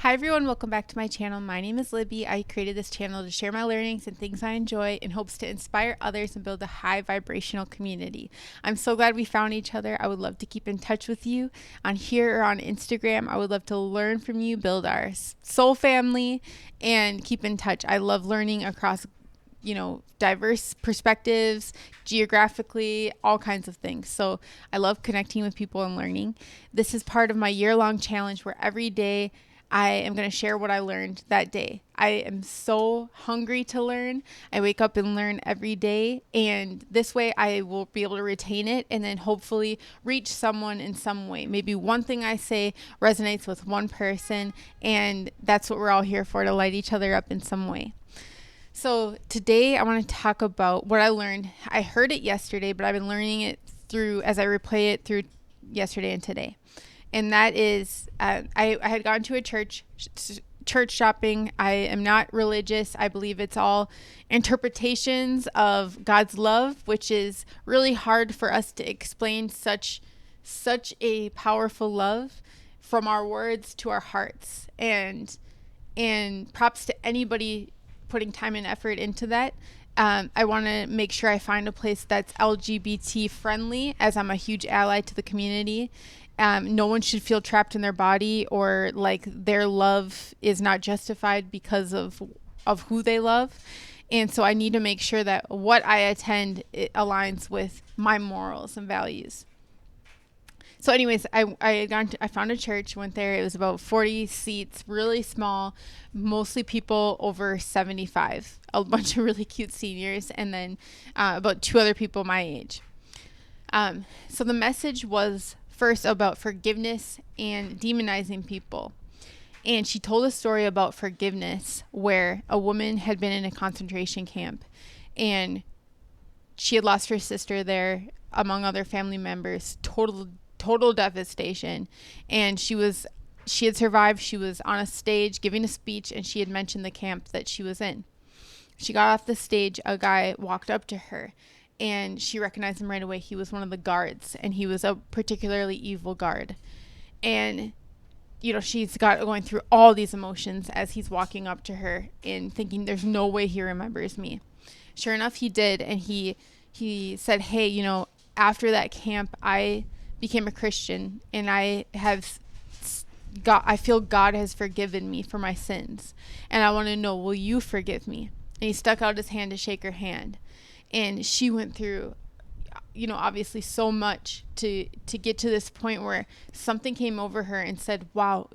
Hi everyone, welcome back to my channel. My name is Libby. I created this channel to share my learnings and things I enjoy in hopes to inspire others and build a high vibrational community. I'm so glad we found each other. I would love to keep in touch with you on here or on Instagram. I would love to learn from you, build our soul family, and keep in touch. I love learning across diverse perspectives, geographically, all kinds of things. So I love connecting with people and learning. This is part of my year-long challenge where every day I am going to share what I learned that day. I am so hungry to learn. I wake up and learn every day, and this way I will be able to retain it and then hopefully reach someone in some way. Maybe one thing I say resonates with one person, and that's what we're all here for, to light each other up in some way. So today I want to talk about what I learned. I heard it yesterday, but I've been learning it as I replay it through yesterday and today. And that is, I had gone to a church shopping. I am not religious. I believe it's all interpretations of God's love, which is really hard for us to explain such a powerful love from our words to our hearts. And props to anybody putting time and effort into that. I want to make sure I find a place that's LGBT friendly, as I'm a huge ally to the community. No one should feel trapped in their body or like their love is not justified because of who they love. And so I need to make sure that what I attend, it aligns with my morals and values. So anyways, I found a church, went there. It was about 40 seats, really small, mostly people over 75, a bunch of really cute seniors, and then about 2 other people my age. So the message was first about forgiveness and demonizing people. And she told a story about forgiveness where a woman had been in a concentration camp and she had lost her sister there, among other family members, total devastation. And she had survived. She was on a stage giving a speech, and she had mentioned the camp that she was in. She got off the stage. A guy walked up to her, and she recognized him right away. He was one of the guards, and he was a particularly evil guard. And she's going through all these emotions as he's walking up to her and thinking, there's no way he remembers me. Sure enough, he did. And he said, hey, after that camp, I became a Christian, and I feel God has forgiven me for my sins, and I want to know, will you forgive me? And he stuck out his hand to shake her hand, and she went through obviously so much to get to this point where something came over her and said, wow,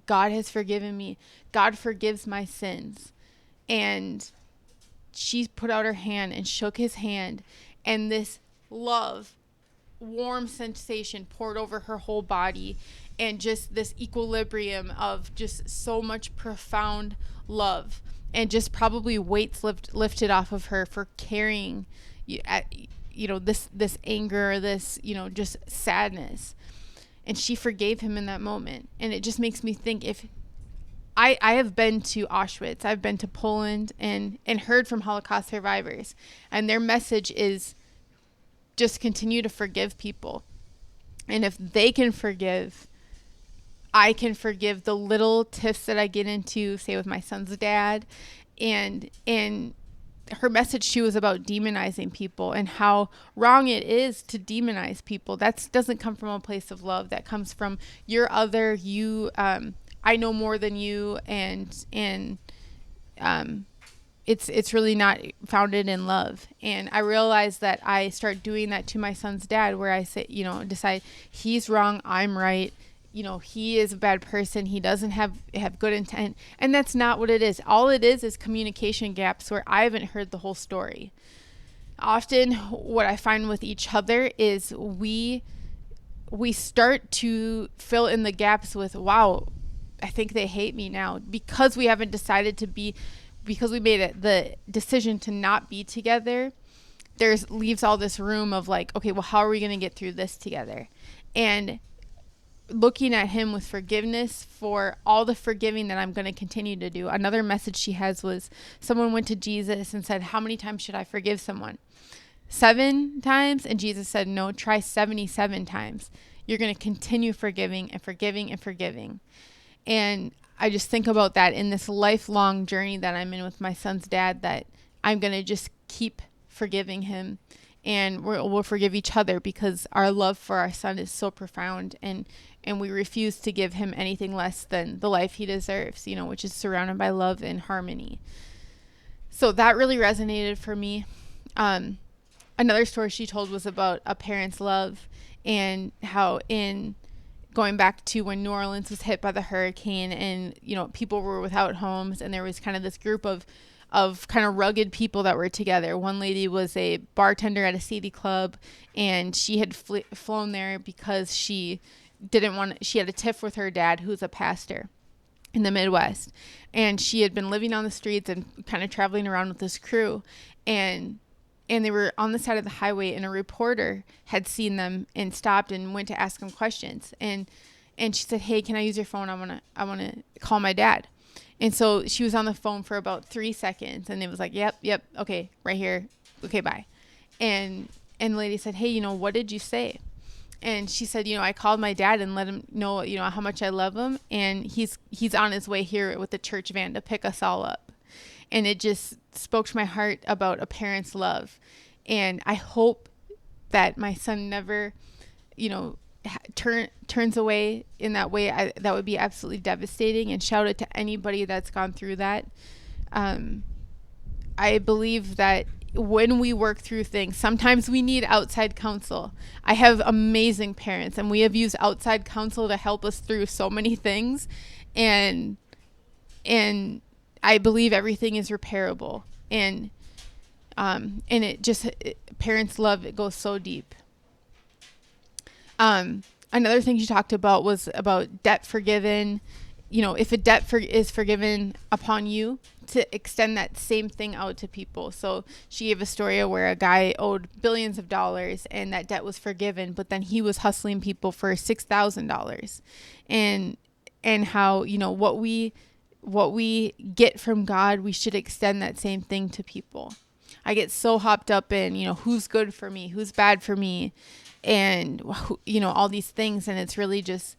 God has forgiven me. God forgives my sins. And she put out her hand and shook his hand, and this love, warm sensation poured over her whole body, and just this equilibrium of just so much profound love, and just probably weights lifted off of her for carrying this anger, this just sadness. And she forgave him in that moment. And it just makes me think, if I have been to Auschwitz, I've been to Poland, and heard from Holocaust survivors, and their message is just continue to forgive people. And if they can forgive, I can forgive the little tiffs that I get into, say with my son's dad. And her message, she was about demonizing people and how wrong it is to demonize people. That doesn't come from a place of love. That comes from you're other, I know more than you, and it's really not founded in love. And I realized that I start doing that to my son's dad, where I say, decide he's wrong, I'm right. He is a bad person. He doesn't have good intent. And that's not what it is. All it is communication gaps where I haven't heard the whole story. Often what I find with each other is we start to fill in the gaps with, wow, I think they hate me now, because we haven't decided to be, because we made the decision to not be together. Leaves all this room of like, okay, well, how are we going to get through this together? And looking at him with forgiveness for all the forgiving that I'm going to continue to do. Another message she has was, someone went to Jesus and said, how many times should I forgive someone? 7 times? And Jesus said, no, try 77 times. You're going to continue forgiving and forgiving and forgiving. And I just think about that in this lifelong journey that I'm in with my son's dad, that I'm going to just keep forgiving him, and we'll forgive each other because our love for our son is so profound, and we refuse to give him anything less than the life he deserves, which is surrounded by love and harmony. So that really resonated for me. Another story she told was about a parent's love, and how in going back to when New Orleans was hit by the hurricane, and people were without homes, and there was kind of this group of kind of rugged people that were together. One lady was a bartender at a city club, and she had flown there because she had a tiff with her dad, who's a pastor in the Midwest, and she had been living on the streets and kind of traveling around with this crew, and they were on the side of the highway, and a reporter had seen them and stopped and went to ask them questions. And she said, "Hey, can I use your phone? I want to call my dad." And so she was on the phone for about 3 seconds, and it was like, yep, okay, right here. Okay, bye. And the lady said, "Hey, what did you say?" And she said, "I called my dad and let him know, how much I love him. And he's on his way here with the church van to pick us all up." And it just spoke to my heart about a parent's love. And I hope that my son never, turns away in that way. That would be absolutely devastating. And shout out to anybody that's gone through that. I believe that when we work through things, sometimes we need outside counsel. I have amazing parents, and we have used outside counsel to help us through so many things. And I believe everything is repairable, and parents' love, it goes so deep. Another thing she talked about was about debt forgiven. If a debt is forgiven upon you, to extend that same thing out to people. So she gave a story where a guy owed billions of dollars, and that debt was forgiven, but then he was hustling people for $6,000, and how what we get from God, we should extend that same thing to people. I get so hopped up in, who's good for me, who's bad for me, and, all these things. And it's really just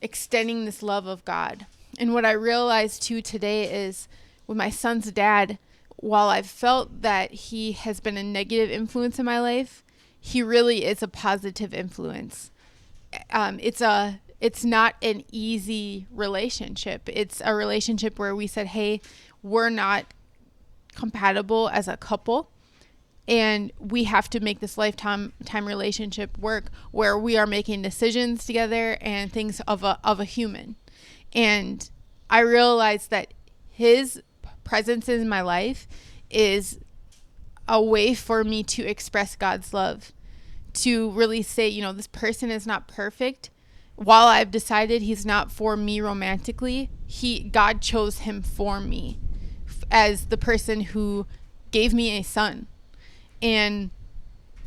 extending this love of God. And what I realized too today is with my son's dad, while I've felt that he has been a negative influence in my life, he really is a positive influence. It's not an easy relationship. It's a relationship where we said, "Hey, we're not compatible as a couple, and we have to make this lifetime relationship work, where we are making decisions together and things of a human." And I realized that his presence in my life is a way for me to express God's love, to really say, this person is not perfect. While I've decided he's not for me romantically, God chose him for me as the person who gave me a son. And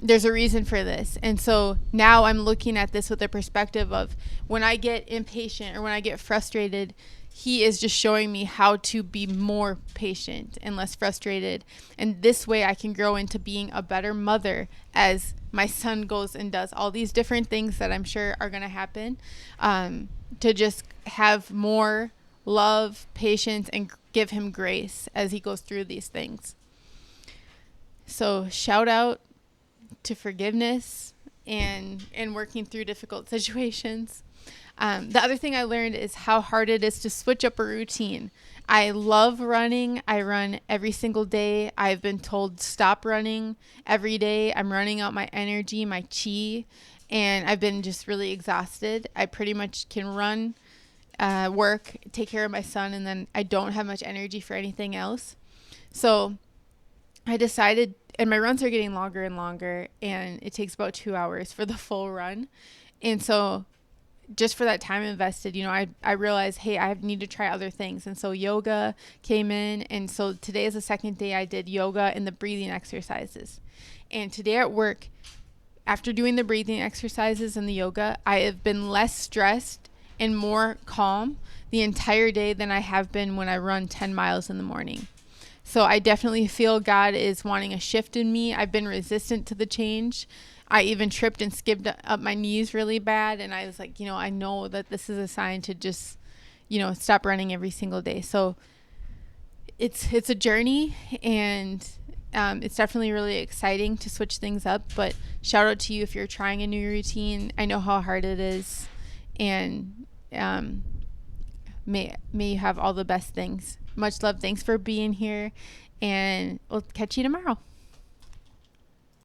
there's a reason for this. And so now I'm looking at this with the perspective of when I get impatient or when I get frustrated, he is just showing me how to be more patient and less frustrated. And this way I can grow into being a better mother as my son goes and does all these different things that I'm sure are going to happen, to just have more love, patience, and give him grace as he goes through these things. So shout out to forgiveness and working through difficult situations. The other thing I learned is how hard it is to switch up a routine. I love running. I run every single day. I've been told stop running every day. I'm running out my energy, my chi, and I've been just really exhausted. I pretty much can run, work, take care of my son, and then I don't have much energy for anything else. So I decided, and my runs are getting longer and longer, and it takes about 2 hours for the full run. And so just for that time invested, I realized, hey, I need to try other things. And so yoga came in. And so today is the second day I did yoga and the breathing exercises. And today at work, after doing the breathing exercises and the yoga, I have been less stressed and more calm the entire day than I have been when I run 10 miles in the morning. So I definitely feel God is wanting a shift in me. I've been resistant to the change. I even tripped and skipped up my knees really bad. And I was like, I know that this is a sign to just, stop running every single day. So it's a journey, and it's definitely really exciting to switch things up. But shout out to you if you're trying a new routine. I know how hard it is, and may you have all the best things. Much love. Thanks for being here, and we'll catch you tomorrow.